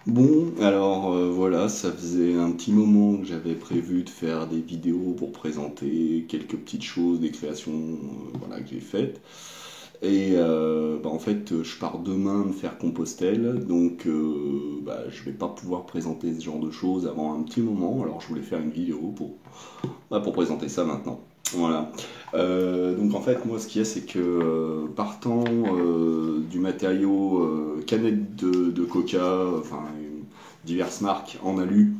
Bon, alors voilà, ça faisait un petit moment que j'avais prévu de faire des vidéos pour présenter quelques petites choses, des créations voilà, que j'ai faites. Et en fait, je pars demain me faire Compostelle, donc je vais pas pouvoir présenter ce genre de choses avant un petit moment. Alors je voulais faire une vidéo pour présenter ça maintenant. Voilà. Donc en fait, moi, ce qu'il y a, c'est que partant du matériau canette de Coca, enfin diverses marques en alu,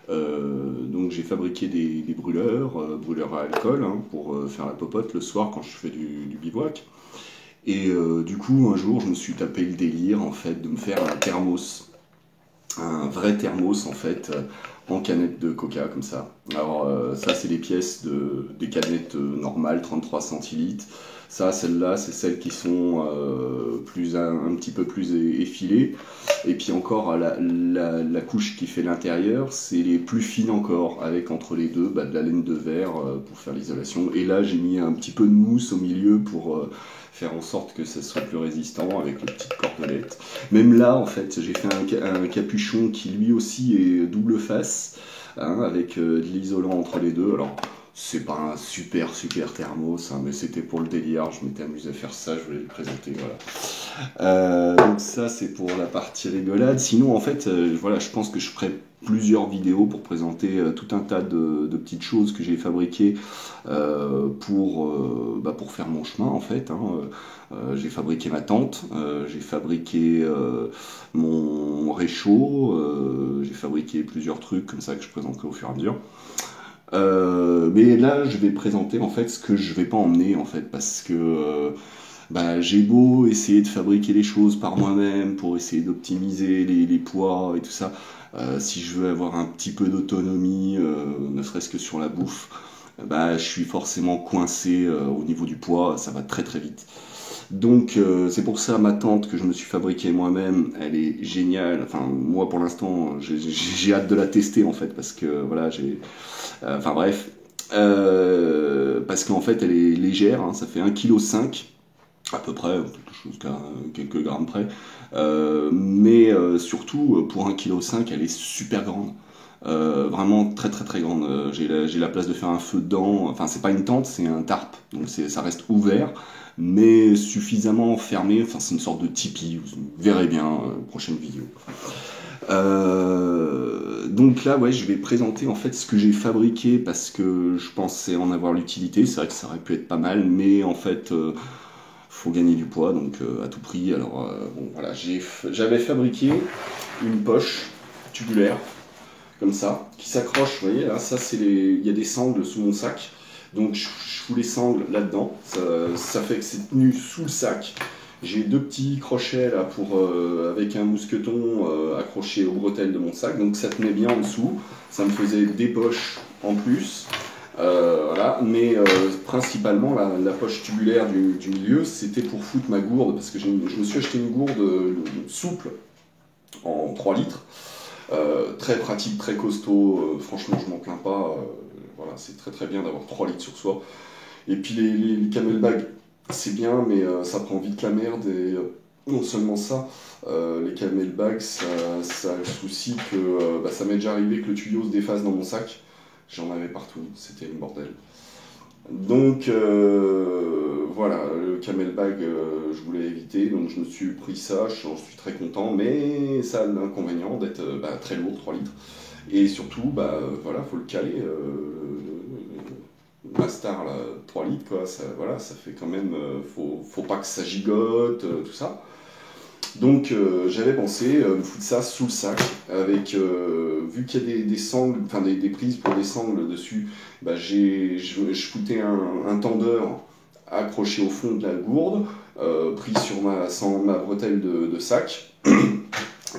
donc j'ai fabriqué des brûleurs, brûleurs à alcool, hein, pour faire la popote le soir quand je fais du bivouac. Et du coup, un jour, je me suis tapé le délire en fait de me faire un vrai thermos en fait, en canette de coca comme ça. Alors ça c'est les pièces des canettes normales 33 centilitres. Ça, celles-là, c'est celles qui sont un petit peu plus effilées. Et puis encore, la couche qui fait l'intérieur, c'est les plus fines encore, avec entre les deux de la laine de verre pour faire l'isolation. Et là, j'ai mis un petit peu de mousse au milieu pour faire en sorte que ça soit plus résistant avec les petites cordelettes. Même là, en fait, j'ai fait un capuchon qui lui aussi est double face, hein, avec de l'isolant entre les deux. Alors, c'est pas un super thermos, hein, mais c'était pour le délire. Je m'étais amusé à faire ça, je voulais le présenter. Voilà. Donc ça, c'est pour la partie rigolade. Sinon, en fait, voilà, je pense que je ferai plusieurs vidéos pour présenter tout un tas de petites choses que j'ai fabriquées pour faire mon chemin, en fait, hein. J'ai fabriqué ma tente, j'ai fabriqué mon réchaud, j'ai fabriqué plusieurs trucs comme ça que je présenterai au fur et à mesure. Mais là, je vais présenter en fait ce que je vais pas emmener en fait parce que j'ai beau essayer de fabriquer les choses par moi-même pour essayer d'optimiser les poids et tout ça. Si je veux avoir un petit peu d'autonomie, ne serait-ce que sur la bouffe, je suis forcément coincé au niveau du poids, ça va très très vite. Donc c'est pour ça ma tente que je me suis fabriquée moi-même, elle est géniale. Enfin moi pour l'instant j'ai hâte de la tester en fait parce que voilà enfin bref, parce qu'en fait elle est légère, hein, ça fait 1,5 kg à peu près, quelque chose qu'à quelques grammes près. Mais surtout, pour 1,5 kg, elle est super grande. Vraiment très grande. J'ai la place de faire un feu dedans. Enfin, c'est pas une tente, c'est un tarp. Donc ça reste ouvert, mais suffisamment fermé. Enfin, c'est une sorte de tipi. Vous verrez bien, prochaine vidéo. Donc là, ouais, je vais présenter en fait ce que j'ai fabriqué parce que je pensais en avoir l'utilité. C'est vrai que ça aurait pu être pas mal, mais en fait, faut gagner du poids, donc à tout prix. Alors bon, voilà, j'avais fabriqué une poche tubulaire comme ça, qui s'accroche. Vous voyez là, il y a des sangles sous mon sac, donc je fous les sangles là-dedans. Ça fait que c'est tenu sous le sac. J'ai deux petits crochets là avec un mousqueton accroché aux bretelles de mon sac, donc ça tenait bien en dessous. Ça me faisait des poches en plus. Voilà. Mais principalement la poche tubulaire du milieu, c'était pour foutre ma gourde, parce que je me suis acheté une gourde souple en 3 litres, très pratique, très costaud, franchement je m'en plains pas, voilà, c'est très bien d'avoir 3 litres sur soi. Et puis les camelbags, c'est bien, mais ça prend vite la merde, et non seulement ça, les camelbags, ça a le souci que ça m'est déjà arrivé que le tuyau se défasse dans mon sac. J'en avais partout, c'était le bordel. Donc voilà, le camelbag, je voulais éviter, donc je me suis pris ça, j'en suis très content, mais ça a l'inconvénient d'être très lourd, 3 litres. Et surtout, voilà, faut le caler. Mastar, là, 3 litres, quoi, ça, voilà, ça fait quand même. Faut pas que ça gigote, tout ça. Donc j'avais pensé me foutre ça sous le sac, avec vu qu'il y a des sangles, enfin des prises pour des sangles dessus, je foutais un tendeur accroché au fond de la gourde, pris sur ma bretelle de sac.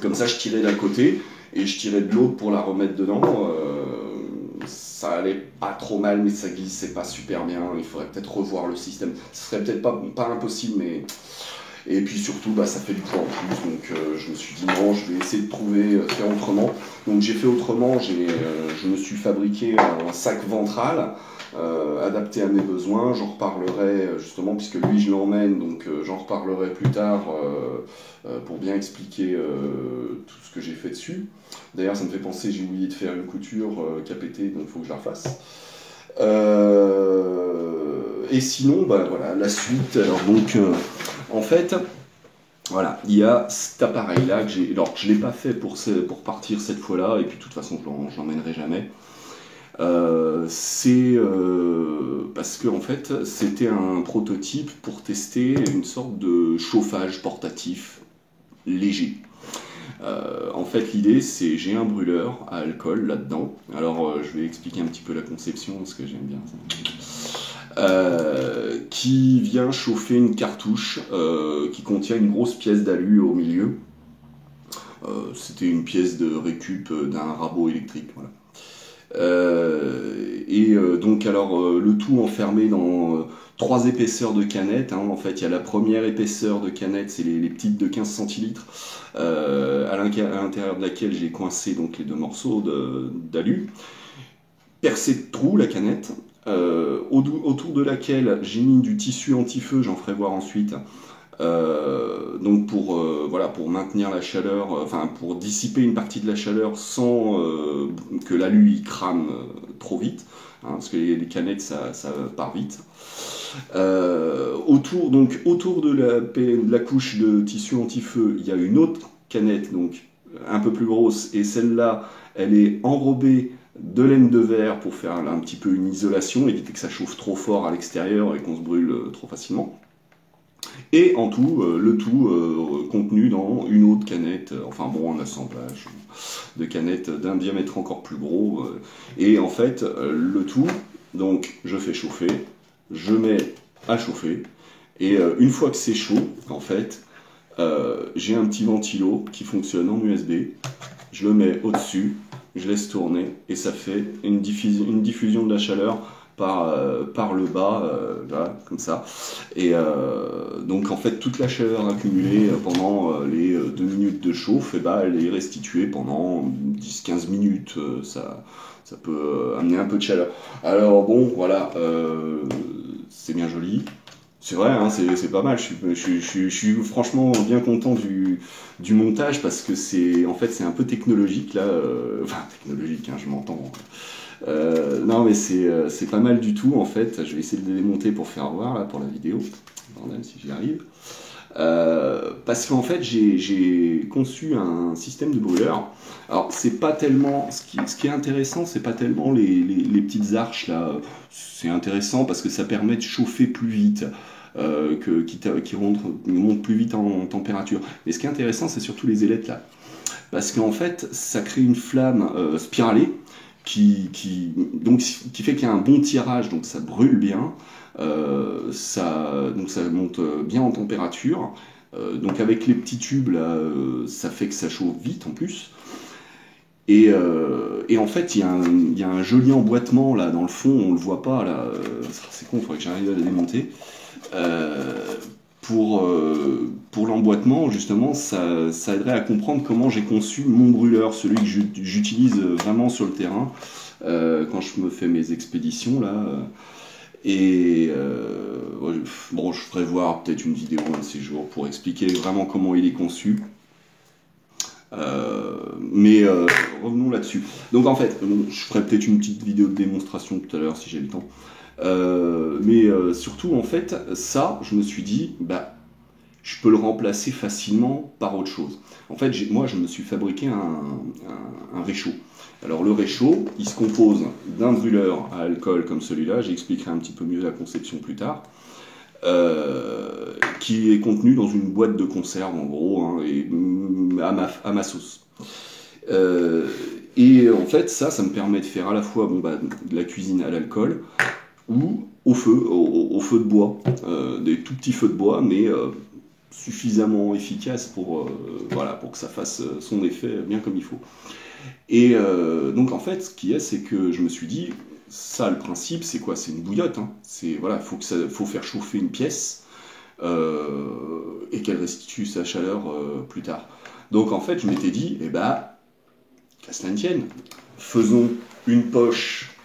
Comme ça je tirais d'un côté et je tirais de l'autre pour la remettre dedans. Ça allait pas trop mal, mais ça glissait pas super bien. Il faudrait peut-être revoir le système. Ce serait peut-être pas impossible, mais Et puis surtout, bah, ça fait du poids en plus, donc je me suis dit non, je vais essayer de faire autrement. Donc j'ai fait autrement, je me suis fabriqué un sac ventral adapté à mes besoins. J'en reparlerai justement, puisque lui je l'emmène, donc j'en reparlerai plus tard pour bien expliquer tout ce que j'ai fait dessus. D'ailleurs, ça me fait penser, j'ai oublié de faire une couture qui a pété, donc il faut que je la refasse. Et sinon, bah, voilà, la suite. Alors donc, en fait, voilà, il y a cet appareil-là que j'ai. Alors, je ne l'ai pas fait pour partir cette fois-là, et puis de toute façon, je l'emmènerai jamais. C'est parce que en fait, c'était un prototype pour tester une sorte de chauffage portatif léger. En fait, l'idée, c'est j'ai un brûleur à alcool là-dedans. Alors, je vais expliquer un petit peu la conception, parce que j'aime bien ça. Qui vient chauffer une cartouche qui contient une grosse pièce d'alu au milieu. C'était une pièce de récup d'un rabot électrique. Voilà. Donc, alors, le tout enfermé dans 3 épaisseurs de canettes. Hein. En fait, il y a la première épaisseur de canette, c'est les petites de 15 centilitres, à l'intérieur de laquelle j'ai coincé donc, les 2 morceaux d'alu. Percé de trous, la canette. Autour de laquelle j'ai mis du tissu anti-feu, j'en ferai voir ensuite. Donc voilà, pour maintenir la chaleur, enfin pour dissiper une partie de la chaleur sans que l'alu y crame trop vite, hein, parce que les canettes ça part vite. Autour de la couche de tissu anti-feu, il y a une autre canette, donc un peu plus grosse, et celle-là, elle est enrobée de laine de verre pour faire un petit peu une isolation, éviter que ça chauffe trop fort à l'extérieur et qu'on se brûle trop facilement. Et en tout, le tout contenu dans une autre canette, enfin bon, un assemblage de canettes d'un diamètre encore plus gros. Et en fait, le tout, donc je fais chauffer, je mets à chauffer, et une fois que c'est chaud, en fait, j'ai un petit ventilo qui fonctionne en USB, je le mets au-dessus, je laisse tourner, et ça fait une diffusion de la chaleur par le bas, là, comme ça. Et donc en fait toute la chaleur accumulée pendant les 2 minutes de chauffe, et bah, elle est restituée pendant 10-15 minutes, ça peut amener un peu de chaleur. Alors bon, voilà, c'est bien joli. C'est vrai, hein, c'est pas mal. Je suis franchement bien content du montage, parce que en fait, c'est un peu technologique là. Enfin, technologique, hein, je m'entends. Non, mais c'est pas mal du tout en fait. Je vais essayer de le démonter pour faire voir là pour la vidéo. Bordel, si j'y arrive. Parce qu'en fait, j'ai conçu un système de brûleur. Alors, c'est pas tellement. Ce qui est intéressant, c'est pas tellement les petites arches là. C'est intéressant parce que ça permet de chauffer plus vite. Qui monte plus vite en température. Mais ce qui est intéressant, c'est surtout les ailettes là. Parce qu'en fait, ça crée une flamme spiralée qui fait qu'il y a un bon tirage, donc ça brûle bien. Donc ça monte bien en température. Donc avec les petits tubes là, ça fait que ça chauffe vite en plus. Et en fait, il y a un joli emboîtement là dans le fond, on le voit pas là. C'est con, il faudrait que j'arrive à le démonter. Pour l'emboîtement, justement, ça aiderait à comprendre comment j'ai conçu mon brûleur, celui que j'utilise vraiment sur le terrain quand je me fais mes expéditions là. Bon, je ferai voir peut-être une vidéo un de ces jours pour expliquer vraiment comment il est conçu. Mais revenons là-dessus. Donc en fait, je ferai peut-être une petite vidéo de démonstration tout à l'heure si j'ai le temps. Mais surtout en fait, ça, je me suis dit, bah, je peux le remplacer facilement par autre chose. En fait, moi, je me suis fabriqué un réchaud. Alors le réchaud, il se compose d'un brûleur à alcool comme celui-là, j'expliquerai un petit peu mieux la conception plus tard, qui est contenu dans une boîte de conserve en gros, hein, et à ma sauce. Et en fait, ça me permet de faire à la fois de la cuisine à l'alcool ou au feu de bois, des tout petits feux de bois, mais suffisamment efficaces pour que ça fasse son effet bien comme il faut. Et donc en fait, ce qui est, c'est que je me suis dit, ça, le principe, c'est quoi? C'est une bouillotte. Hein. Faut faire chauffer une pièce. et qu'elle restitue sa chaleur plus tard. Donc en fait, je m'étais dit, eh ben, qu'à cela ne tienne, faisons une poche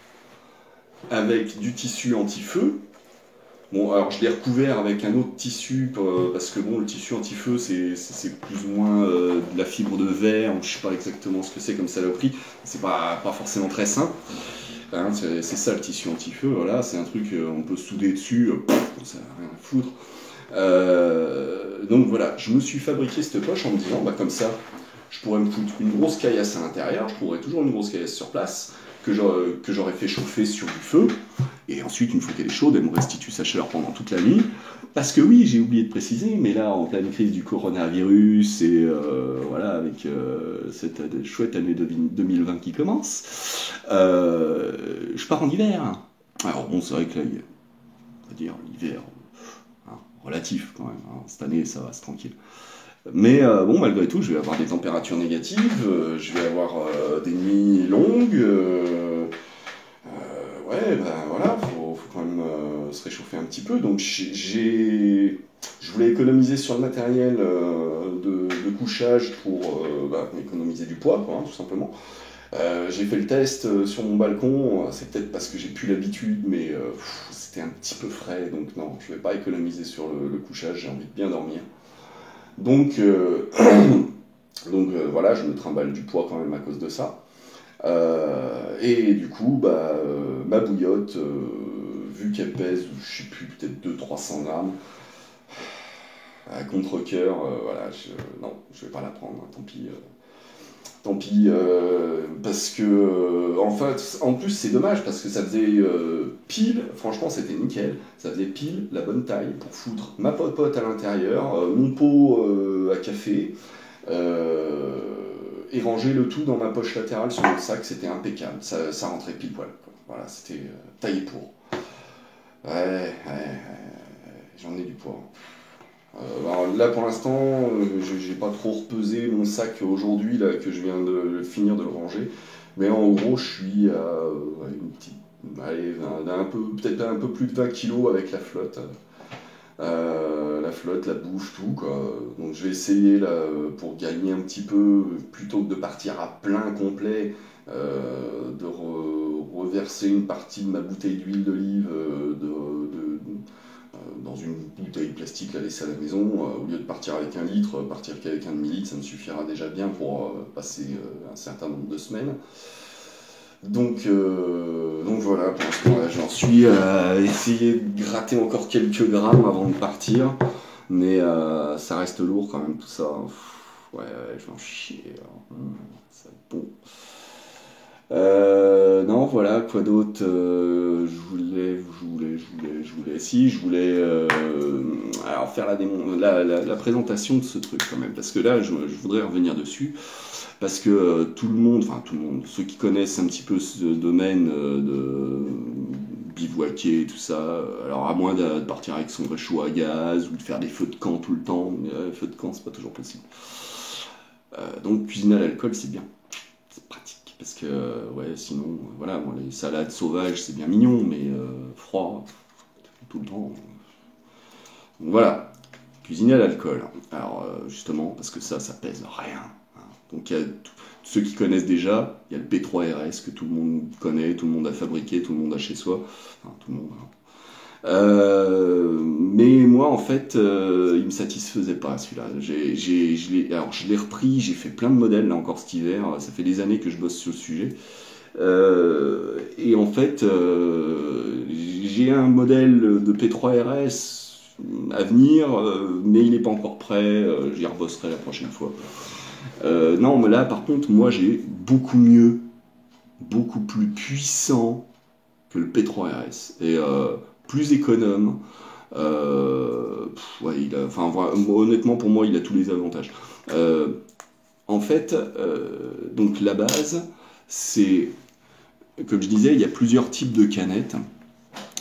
avec du tissu anti-feu. Bon, alors je l'ai recouvert avec un autre tissu, parce que bon, le tissu anti-feu, c'est plus ou moins de la fibre de verre, je sais pas exactement ce que c'est comme saloperie, c'est pas forcément très sain. Hein, c'est ça le tissu anti-feu, voilà, c'est un truc, on peut souder dessus, ça n'a rien à foutre. Donc voilà, je me suis fabriqué cette poche en me disant, bah comme ça, je pourrais me foutre une grosse caillasse à l'intérieur, je trouverais toujours une grosse caillasse sur place, que j'aurais fait chauffer sur du feu, et ensuite, une fois qu'elle est chaude, elle me restitue sa chaleur pendant toute la nuit. Parce que oui, j'ai oublié de préciser, mais là, en pleine crise du coronavirus, et voilà, avec cette chouette année 2020 qui commence, je pars en hiver. Alors bon, c'est vrai que là, on va dire l'hiver, hein, relatif quand même, hein. Cette année, ça va, c'est tranquille. Mais bon, malgré tout, je vais avoir des températures négatives, je vais avoir des nuits longues. Ouais, ben voilà, faut quand même se réchauffer un petit peu. Donc je voulais économiser sur le matériel de couchage pour économiser du poids, quoi, hein, tout simplement. J'ai fait le test sur mon balcon, c'est peut-être parce que j'ai plus l'habitude, mais c'était un petit peu frais, donc non, je vais pas économiser sur le couchage, j'ai envie de bien dormir. Donc, voilà, je me trimballe du poids quand même à cause de ça. Et du coup, ma bouillotte, vu qu'elle pèse, je sais plus, peut-être 200-300 grammes, à contre-cœur, voilà, non, je vais pas la prendre, hein, tant pis. Tant pis, parce que, en fait, en plus c'est dommage, parce que ça faisait pile, franchement c'était nickel, ça faisait pile la bonne taille pour foutre ma popote à l'intérieur, mon pot à café, et ranger le tout dans ma poche latérale sur mon sac, c'était impeccable, ça rentrait pile poil, quoi. Voilà, c'était taillé pour. Ouais, j'en ai du poids. Alors là pour l'instant, j'ai pas trop repesé mon sac aujourd'hui là que je viens de finir de le ranger, mais en gros je suis à une petite, allez, peut-être un peu plus de 20 kilos avec la flotte. La flotte, la bouffe, tout quoi. Donc je vais essayer là pour gagner un petit peu, plutôt que de partir à plein complet, de reverser une partie de ma bouteille d'huile d'olive dans une bouteille plastique la laisser à la maison, au lieu de partir avec 1 litre, partir qu'avec un demi-litre, ça me suffira déjà bien pour passer un certain nombre de semaines. Donc voilà, pour l'instant là, j'en suis à essayer de gratter encore quelques grammes avant de partir, mais ça reste lourd quand même tout ça. Ouais, je vais en chier. Ça va être bon. Non, voilà, quoi d'autre, je voulais alors faire la présentation de ce truc quand même, parce que là, je voudrais revenir dessus, parce que tout le monde, ceux qui connaissent un petit peu ce domaine de bivouaquer et tout ça, alors à moins de partir avec son réchaud à gaz, ou de faire des feux de camp tout le temps, mais feux de camp, c'est pas toujours possible. Donc cuisiner à l'alcool, c'est bien, c'est pratique. Parce que, ouais, sinon, voilà, moi, les salades sauvages, c'est bien mignon, mais froid, tout le temps. Donc voilà, cuisiner à l'alcool. Alors, justement, parce que ça pèse rien. Hein. Donc, ceux qui connaissent déjà, il y a le P3RS que tout le monde connaît, tout le monde a fabriqué, tout le monde a chez soi. Enfin, tout le monde. Hein. Mais moi en fait il me satisfaisait pas celui-là. Alors je l'ai repris, j'ai fait plein de modèles là encore cet hiver, ça fait des années que je bosse sur le sujet. Et en fait j'ai un modèle de P3RS à venir, mais il n'est pas encore prêt, j'y rebosserai la prochaine fois. Non mais là par contre moi j'ai beaucoup mieux, beaucoup plus puissant que le P3RS. Et plus économe. Ouais, honnêtement, pour moi, il a tous les avantages. En fait, donc la base, c'est, comme je disais, il y a plusieurs types de canettes.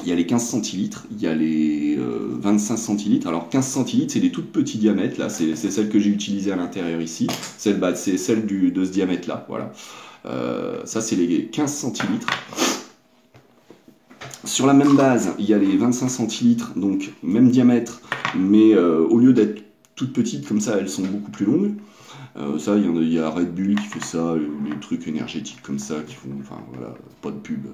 Il y a les 15 centilitres, il y a les 25 centilitres. Alors 15 centilitres, c'est des tout petits diamètres, là, c'est celle que j'ai utilisée à l'intérieur ici. C'est celle de ce diamètre-là, voilà. Ça, c'est les 15 centilitres. Sur la même base, il y a les 25 centilitres, donc même diamètre, mais au lieu d'être toutes petites comme ça, elles sont beaucoup plus longues. Ça, il y a Red Bull qui fait ça, les trucs énergétiques comme ça, qui font, enfin voilà, pas de pub.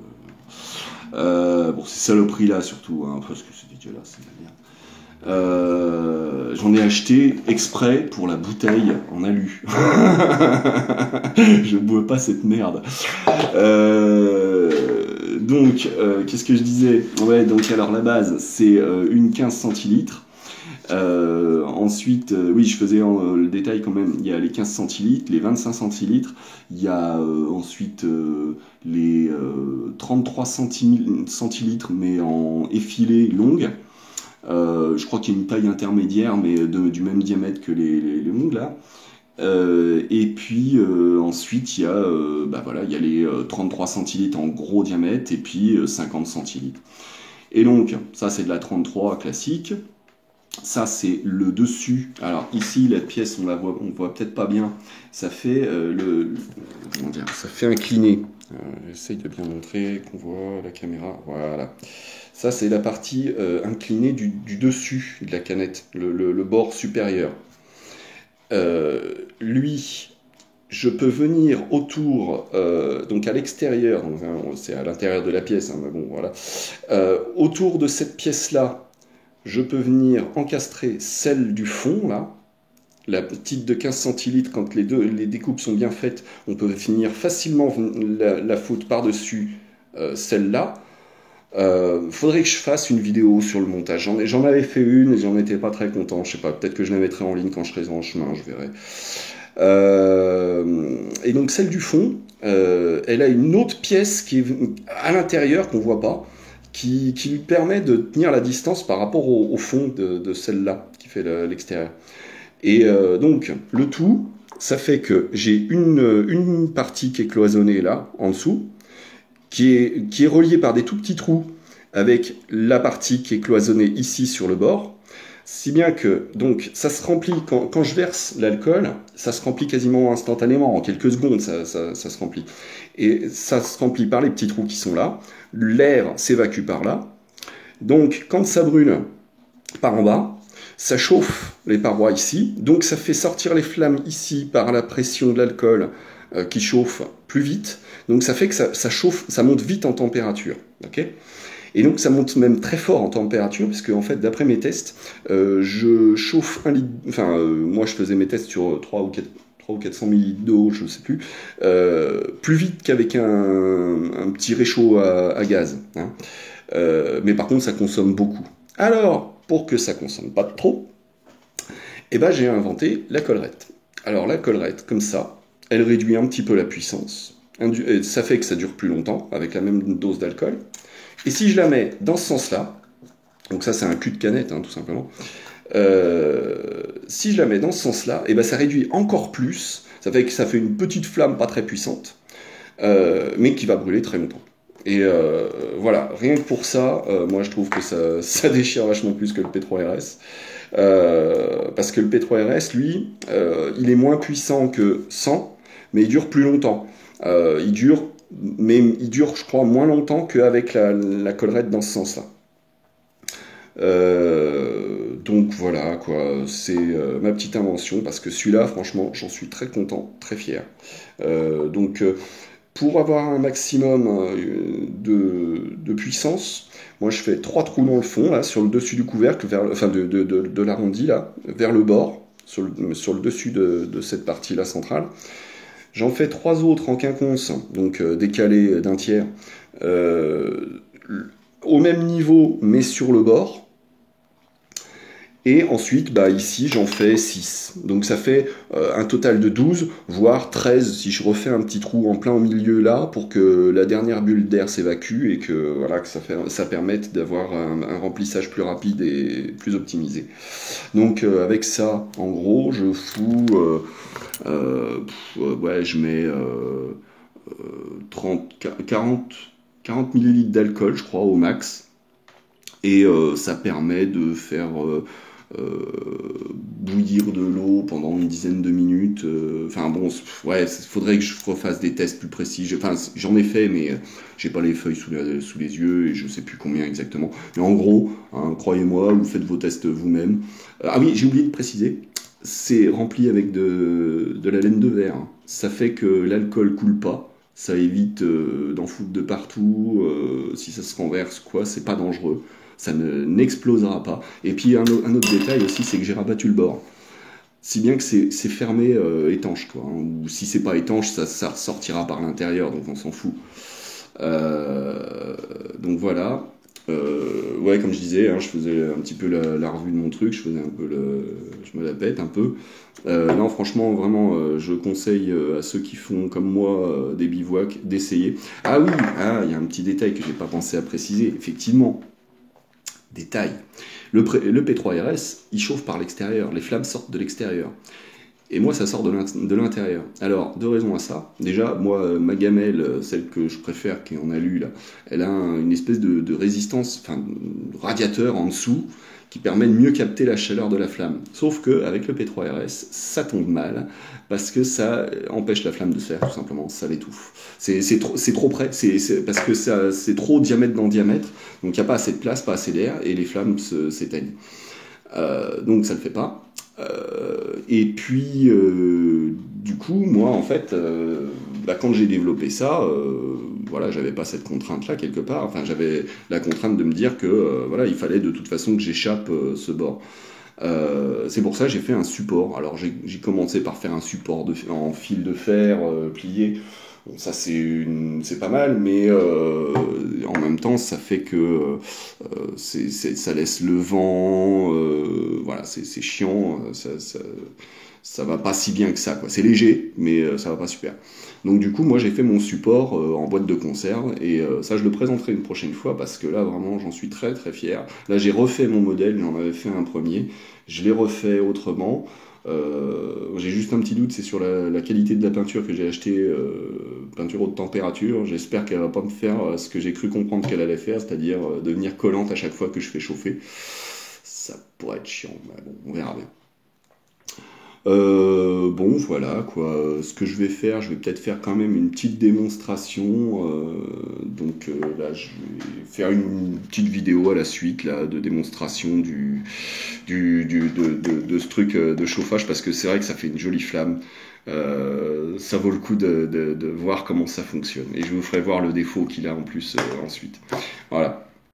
Bon, c'est saloperie là surtout, hein, parce que c'est dégueulasse, c'est bien. J'en ai acheté exprès pour la bouteille en alu. Je bois pas cette merde. Donc, qu'est-ce que je disais? Ouais, donc alors la base, c'est une 15 centilitres. Ensuite, oui, je faisais le détail quand même. Il y a les 15 centilitres, les 25 centilitres. Il y a ensuite les 33 centilitres, mais en effilé longue. Je crois qu'il y a une taille intermédiaire, mais du même diamètre que les longues là. Et puis ensuite il y a voilà, il y a les 33 centilitres en gros diamètre et puis 50 centilitres. Et donc ça c'est de la 33 classique. Ça c'est le dessus. Alors ici la pièce on voit peut-être pas bien. Ça fait comment dire, ça fait incliné. J'essaye de bien montrer qu'on voit la caméra. Voilà. Ça c'est la partie inclinée du dessus de la canette, le bord supérieur. Lui, je peux venir autour, donc à l'extérieur, c'est à l'intérieur de la pièce, hein, mais bon, voilà. Autour de cette pièce-là, je peux venir encastrer celle du fond, là, la petite de 15 centilitres, quand les découpes sont bien faites, on peut finir facilement la foutre par-dessus celle-là. Faudrait que je fasse une vidéo sur le montage. J'en avais fait une et j'en étais pas très content. Je sais pas, peut-être que je la mettrai en ligne quand je serai en chemin, je verrai. Et donc celle du fond, elle a une autre pièce qui est à l'intérieur qu'on voit pas, qui lui permet de tenir la distance par rapport au fond de celle-là qui fait l'extérieur. Et donc le tout, ça fait que j'ai une partie qui est cloisonnée là, en dessous, qui est reliée par des tout petits trous avec la partie qui est cloisonnée ici sur le bord, si bien que donc ça se remplit quand je verse l'alcool, ça se remplit quasiment instantanément, en quelques secondes ça se remplit. Et ça se remplit par les petits trous qui sont là, l'air s'évacue par là, donc quand ça brûle par en bas, ça chauffe les parois ici, donc ça fait sortir les flammes ici par la pression de l'alcool qui chauffe plus vite, donc ça fait que ça chauffe, ça monte vite en température, ok ? Et donc ça monte même très fort en température, parce que en fait, d'après mes tests, je chauffe 1 litre, enfin moi je faisais mes tests sur 3 ou 400 ml d'eau, je ne sais plus vite qu'avec un petit réchaud à gaz. Hein. Mais par contre, ça consomme beaucoup. Alors, pour que ça consomme pas trop, eh ben, j'ai inventé la collerette. Alors la collerette, comme ça, elle réduit un petit peu la puissance. Ça fait que ça dure plus longtemps, avec la même dose d'alcool. Et si je la mets dans ce sens-là, donc ça c'est un cul de canette, hein, tout simplement, si je la mets dans ce sens-là, eh ben, ça réduit encore plus, ça fait que ça fait une petite flamme pas très puissante, mais qui va brûler très longtemps. Et voilà, rien que pour ça, moi je trouve que ça déchire vachement plus que le P3RS. Parce que le P3RS, lui, il est moins puissant que 100, mais il dure plus longtemps. Il dure, je crois, moins longtemps qu'avec la collerette dans ce sens-là. Donc voilà, quoi, c'est ma petite invention, parce que celui-là, franchement, j'en suis très content, très fier. Donc, pour avoir un maximum de puissance, moi je fais 3 trous dans le fond, là, sur le dessus du couvercle, de l'arrondi, là, vers le bord, sur le dessus de cette partie-là centrale. J'en fais 3 autres en quinconce, donc décalés d'un tiers, au même niveau, mais sur le bord. Et ensuite, ici, j'en fais 6. Donc ça fait un total de 12, voire 13, si je refais un petit trou en plein au milieu là, pour que la dernière bulle d'air s'évacue et que, voilà, que ça permette d'avoir un remplissage plus rapide et plus optimisé. Donc avec ça, en gros, je fous... je mets 40 ml d'alcool, je crois, au max. Et ça permet de faire bouillir de l'eau pendant une dizaine de minutes. Enfin bon, ouais, il faudrait que je refasse des tests plus précis. Enfin, j'en ai fait, mais j'ai pas les feuilles sous les yeux et je sais plus combien exactement. Mais en gros, hein, croyez-moi, vous faites vos tests vous-même. Ah oui, j'ai oublié de préciser, c'est rempli avec de la laine de verre. Ça fait que l'alcool coule pas. Ça évite d'en foutre de partout. Si ça se renverse, quoi, c'est pas dangereux. Ça n'explosera pas. Et puis un autre détail aussi, c'est que j'ai rabattu le bord. Si bien que c'est fermé étanche, quoi. Hein, ou si c'est pas étanche, ça ressortira par l'intérieur, donc on s'en fout. Donc voilà. Ouais, comme je disais, hein, je faisais un petit peu la revue de mon truc, je faisais un peu je me la pète un peu. Non, franchement, vraiment, je conseille à ceux qui font comme moi des bivouacs d'essayer. Ah oui, il y a un petit détail que j'ai pas pensé à préciser. Effectivement, détail. Le P3RS, il chauffe par l'extérieur. Les flammes sortent de l'extérieur. Et moi, ça sort de l'intérieur. Alors, deux raisons à ça. Déjà, moi, ma gamelle, celle que je préfère, qui est en alu, là, elle a une espèce de résistance, enfin, de radiateur en dessous, qui permet de mieux capter la chaleur de la flamme. Sauf qu'avec le P3RS, ça tombe mal, parce que ça empêche la flamme de se faire, tout simplement, ça l'étouffe. C'est trop près, parce que c'est trop diamètre dans diamètre, donc il n'y a pas assez de place, pas assez d'air, et les flammes s'éteignent. Donc ça ne le fait pas. Et puis, du coup, moi, en fait, quand j'ai développé ça, voilà, j'avais pas cette contrainte-là quelque part. Enfin, j'avais la contrainte de me dire que, voilà, il fallait de toute façon que j'échappe ce bord. C'est pour ça que j'ai fait un support. Alors, j'ai commencé par faire un support en fil de fer plié. Bon, ça c'est pas mal, mais en même temps ça fait que ça laisse le vent, voilà, c'est chiant, ça va pas si bien que ça, quoi. C'est léger, mais ça va pas super. Donc du coup, moi j'ai fait mon support en boîte de conserve et ça je le présenterai une prochaine fois parce que là vraiment j'en suis très très fier. Là j'ai refait mon modèle, j'en avais fait un premier, je l'ai refait autrement. J'ai juste un petit doute, c'est sur la qualité de la peinture que j'ai acheté, peinture haute température. J'espère qu'elle va pas me faire ce que j'ai cru comprendre qu'elle allait faire, c'est-à-dire devenir collante à chaque fois que je fais chauffer. Ça pourrait être chiant, mais bon, on verra bien. Bon, voilà quoi. Ce que je vais faire, je vais peut-être faire quand même une petite démonstration. Donc là, je vais faire une petite vidéo à la suite là, de démonstration de ce truc de chauffage parce que c'est vrai que ça fait une jolie flamme. Ça vaut le coup de voir comment ça fonctionne. Et je vous ferai voir le défaut qu'il a en plus ensuite. Voilà.